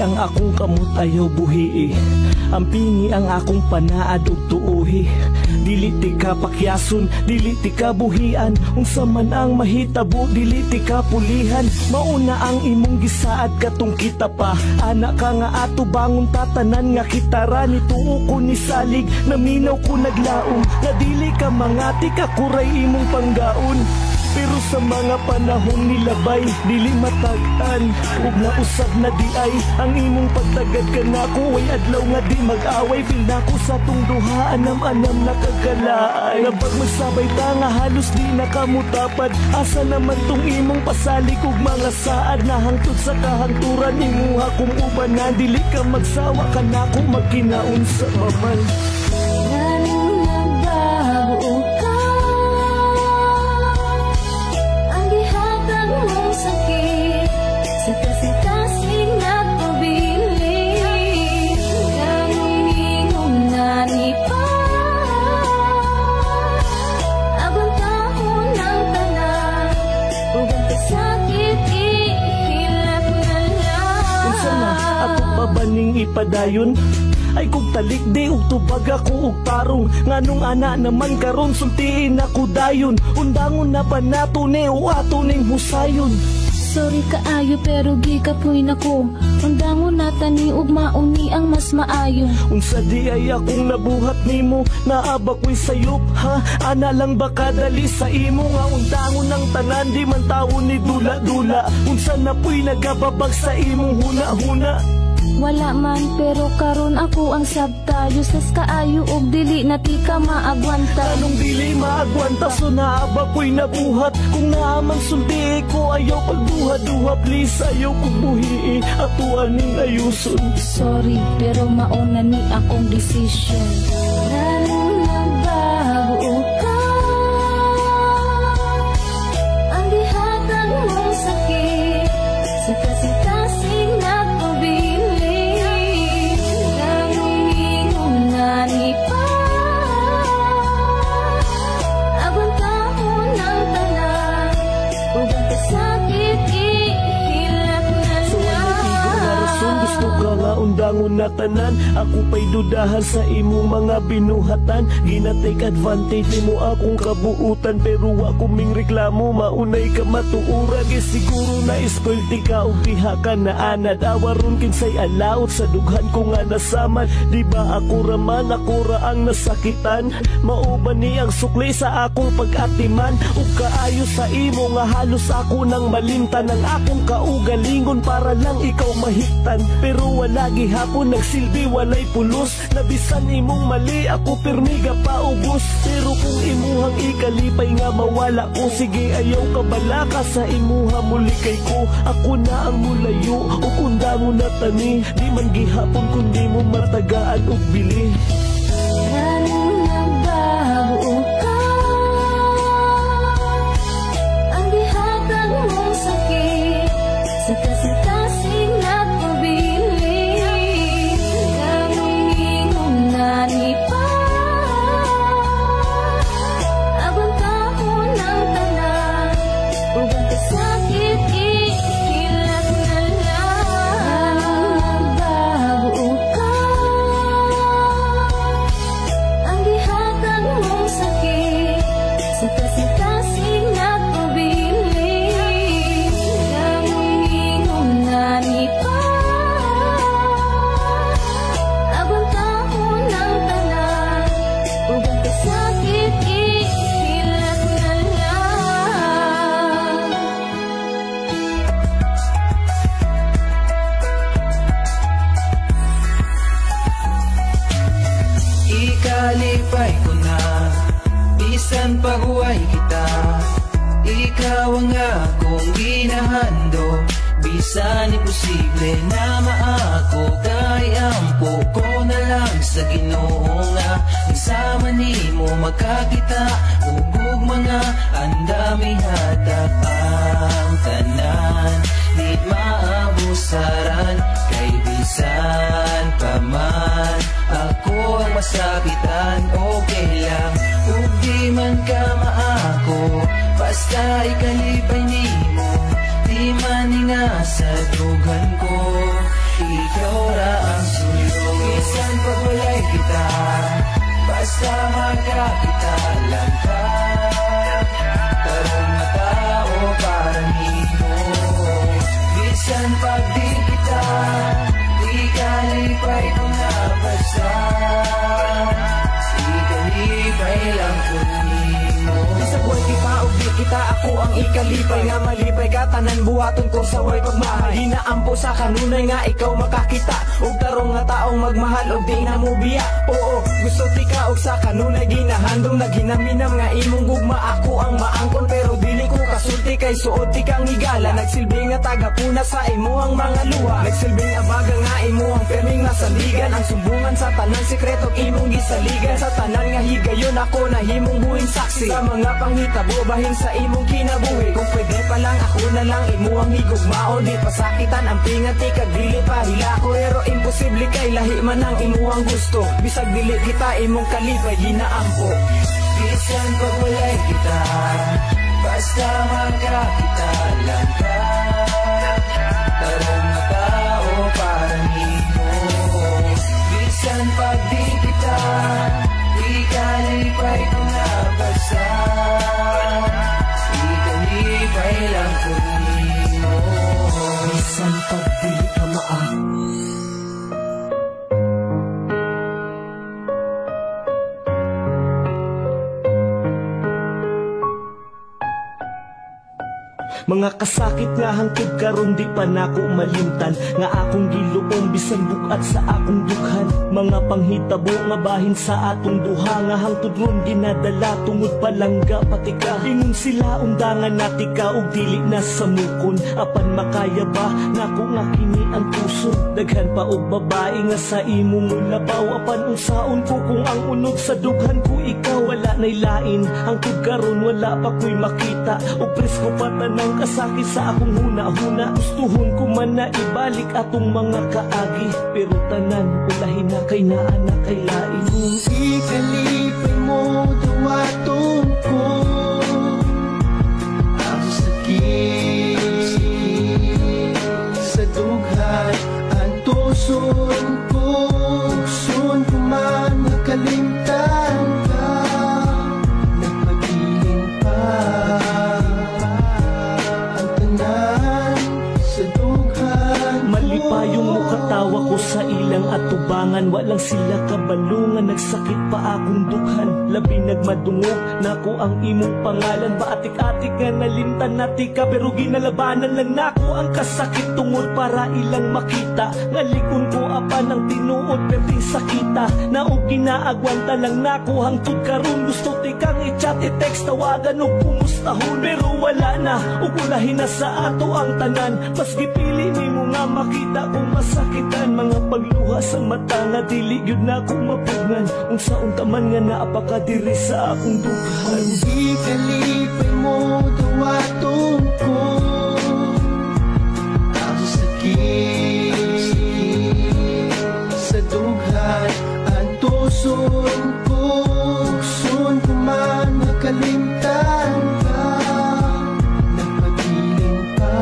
ang akong kamot ayaw buhi Ang pingi ang akong panaad ug tuuhi Dili ti ka pakyason, dili ti ka buhian Unsa man ang mahitabo, dili ti ka pulihan Mauna ang imong gisaad katong kita pa Anak ka nga ato bangon tatanan nga kitara Nituo ko ni salig, naminaw ko naglaom Nga dili ka mangati ka kuray imong panggaon Pero sa mga panahon nilabay, dili matag-an Ug nausab na di ay, ang imong pagtagad ka nako Way adlaw nga di mag-away, feel nako sa tong duha Anam-anam na kagalaay Na pag magsabay ta nga halos di nakamutapad Asa naman tong imong pasalig ug mga saad Na hangtod sa kahangturan, imuha kong ubanan Dili ka magsawa ka nako, magkinaon sa paman Baning ipadayon ay kung talik di ug tubag ako ug tarong nganong ana naman karon sultiin ako dayon undangon na ba nato ni o ato ning husayon Sorry kaayo pero gikapoy nako undangon nata ni ug mauni ang mas maayo Unsa di ay akong nabuhat nimo naaba ko'y sayop ha ana lang ba kadali sa imo nga undangon ng tanan di man tawo ni dula-dula unsa na po'y nagababag sa imong huna-huna Wala man pero karon ako ang sabtayo Sas kaayo og dili na ti ka maagwanta Anong dili maagwanta so naaba ko'y nabuhat Kung naamang sulti ko ayaw pagduha-duha Please ayaw kong buhi ato aning ayuson Sorry pero mauna ni akong decision Lalong nagbago ka Ang dihatag mong sakit Sa kasing-kasing na undangon na tanan ako pa'y dudahan sa imong mga binuhatan gina-take advantage mo akong kabuutan pero wa ko ming reklamo maunay ka matuuran siguro na ispulti ka o diha ka na anad awaron kinsay alaot sa dughan ko nga nasaman di ba ako raman ako ra ang nasakitan mauban ni ang sukli sa akong pag-atiman ug kaayo sa imo nga halos ako nang malimtan ang akong kaugalingon para lang ikaw mahiktan pero wala gihapon nagsilbi walay pulos nabisan imong mali ako pirmiga paubos pero kung imuhang ikalipay nga mawala ko sige ayaw ka bala ka sa imuha muli kay ko ako na ang mulayo o kunda mo na tani di man gihapon kundi mo matagaan og bili Lalong nagbago ka Ang dihatag mong sakit Sa kasing-kasing na Ikalipay ko na bisan paguway kita ikaw ang akong ginahando bisan imposible na maako kay ampo ko na lang sa Ginoo nga nagsama nimo magkakita ug mga andami hatag ang tanan di maabusaran kay bisan pa man ako ang masakitan okay lang ug di man ka maako basta ikalipay nimo di man nga sa dugan ko ikaw ra ang suyo. Bisan pag walay kita, basta magkakita lang ka. Tarong na tao para nino. Bisan pag di kita, di kalipay ko na basta. Di kalipay lang ko nino. Sa buhay di pa o di kita, ako ang ikalipay. Nga malipay ka, tanan buhaton ko sa way pagmahal. Hinaampo sa kanunay nga ikaw makakita. Og tarong nga taong magmahal og di na mo biya. Oo, gusto ti ka og sa kanunay ginahandong. Naginaminam nga imong gugma, ako ang maangkon. Pero dili ko kasulti kay suot ti kang higala. Nagsilbi nga tagapuna sa imo ang mga luha. Nagsilbing abaga nga imo ang perming nasandigan. Ang sumbungan sa tanan sekreto imong gisaligan. Sa tanan nga higayon ako na himong buhing saksi. Sa mga panghitabo bahin sa imong kinabuhi. Kung pwede pa lang ako na lang imo ang higugmao. Di pasakitan ang pingati kag dili pa hilako. Pero imposible kay lahi man ang imo ang gusto. Bisag dili kita imong kalipay ginaampo. Bisan pag walay kita, basta magkakita lang ka. Tarong na tao para nino. Bisan pag di kita, di kalipay ko na basta. Di kalipay lang ko nino. Bisan pag dili ka maang. Mga kasakit nga hangtod karon di pa nako malimtan. Nga akong giluom bisan bukat sa akong dughan. Mga panghitabo nga bahin sa atong duha. Nga hangtod ron ginadala tungod palangga pati ka. Ingon sila undangan nati ka og dili na samukon. Apan makaya ba nako nga kini ang puso. Daghan pa og babae nga sa imong labaw. Apan unsaon ko kung ang unod sa dughan ko ikaw. Wala nay lain hangtod karon wala pa ko'y makita. Og presko pa tanang kasakit sa akong huna-huna. Gustuhon ko man na ibalik atong mga kaagi. Pero tanan ulahin na kay naa na kay lain. Kung ikalipay mo duwaton ko ang sakit sa dughan. Ang tuson ko, gusto ko man nakalimtan ka. Nagpagiling pa Malipayong mukatawa ko sa ilang atubangan. Walang sila kabalungan, nagsakit pa akong dughan. Labi nagmadungog, nako ang imong pangalan. Baatik-atik nga nalimtan nati ka, pero ginalabanan lang nako ang kasakit tungod para ilang makita. Ngalikon ko apan ang tinuod, perting sakita. Naog ginaagwanta lang nako hangtod karon. Gusto ti kang i-chat, i-text, tawagan o kumustahon. Pero wala na, ugulahin na sa ato ang tanan. Mas gipili ni mo nga makita kung masakitan. Mga pagluha sa mata nga dili yun na kong mapungan. Unsaon taman nga naapakadiri sa akong dughan. Di kalipay mo duwaton ko ang sakit sa dughan. Ang tuson ko, gusto ko man makalimtan ka. Nagpagiling pa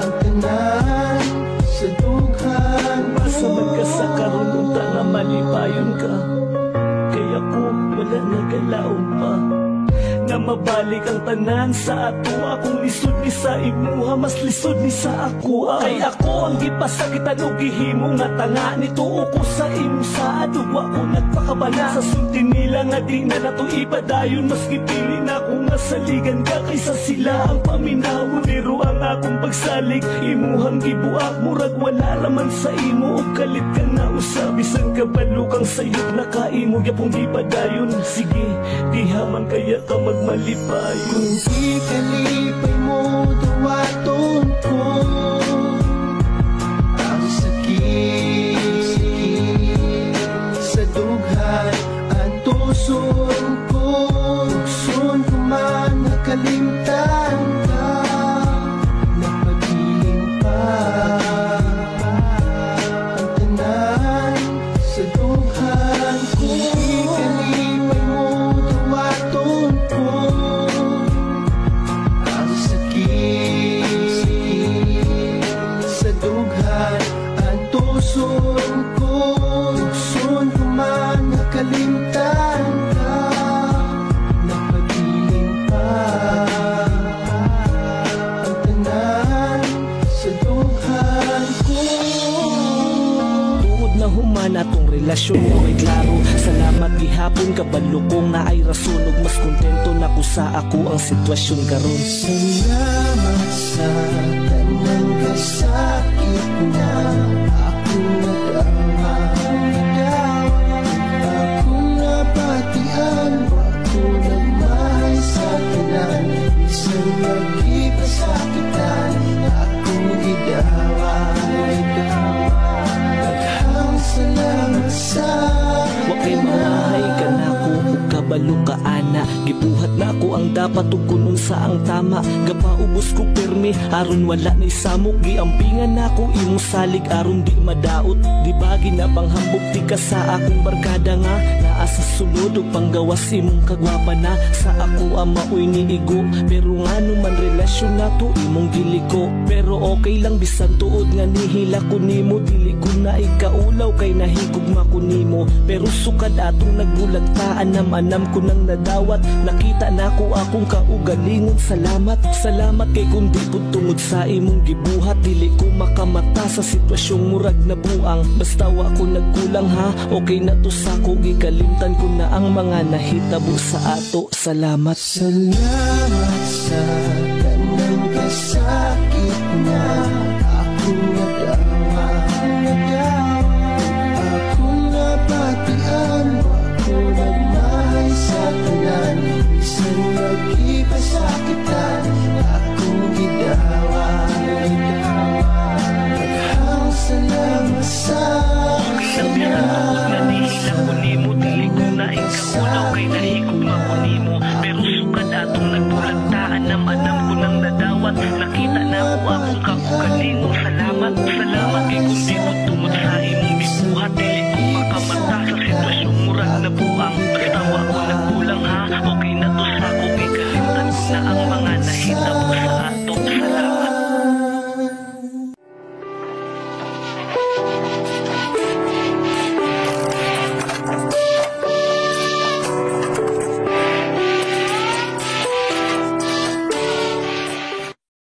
ang tanan sa dughan. Basta magkasa karon unta na malipayon ka. Kaya ko wala nagalaon pa na mabalik ang tanan sa ato. Akong lisod ni sa imuha, mas lisod ni sa ako. Ay ako ang gipasakitan o gihimo nga tanga. Nituo ko sa imo sa adugwa ko nagpakabana. Sa sulti nila nga di na nato ipadayon. Mas gipili na ko nga saligan ka kaysa sila ang paminawon. Pero ang akong pagsalig imuhang gibuak. Murag wala raman sa imo o kalit ka na usab. Bisan kabalo kang sayot na kaimo yapong ipadayon. Sige, dihaman kaya ka magmalipayon. Kung ikalipay mo duwaton ko ang sakit sa dughan. Ang tuson ko, gusto ko man nakalimtan ka. Nagpagiling pa ang tanan sa dughan. Kung ikalipay mo duwaton ko ang sakit relasyon mo ay klaro. Salamat gihapon kabalo kong na ay rason, ug mas kontento na ko sa ako ang sitwasyon karon. Salamat sa tanang kasakit na akong nadama. Akong napatian, ako nagmahal sa tanan. Isang nagkipasakitan, akong gidawan. Daghang salamat sa Wakay mahay ka na ko ug kabalo ka ana. Gibuhat na ako ang dapat ug kunon sa ang tama. Gapaubos ko permi aron wala ni samok. Giampingan nako imong salig aron di madaot. Di ba ginapanghambog ti ka sa akong barkada nga naa sa sulod ug panggawas imong kagwapa na. Sa ako ang maoy niigo, pero ngano man relasyon nato imong giliko. Pero okay lang bisan tuod nga nihila ko nimo. Dili ko na ikaulaw kay nahigugma ko nimo. Pero sukad atong nagbulagtaan, anam ko nang nadawat. Nakita na ko akong kaugalingon. Salamat, salamat kay kundi pud tungod sa imong gibuhat. Dili ko makamata sa sitwasyong murag na buang. Basta wa ko nagkulang ha, okay na to sa ko. Gikalimtan ko na ang mga nahitabo sa ato. Salamat. Salamat sa tanang kasakit na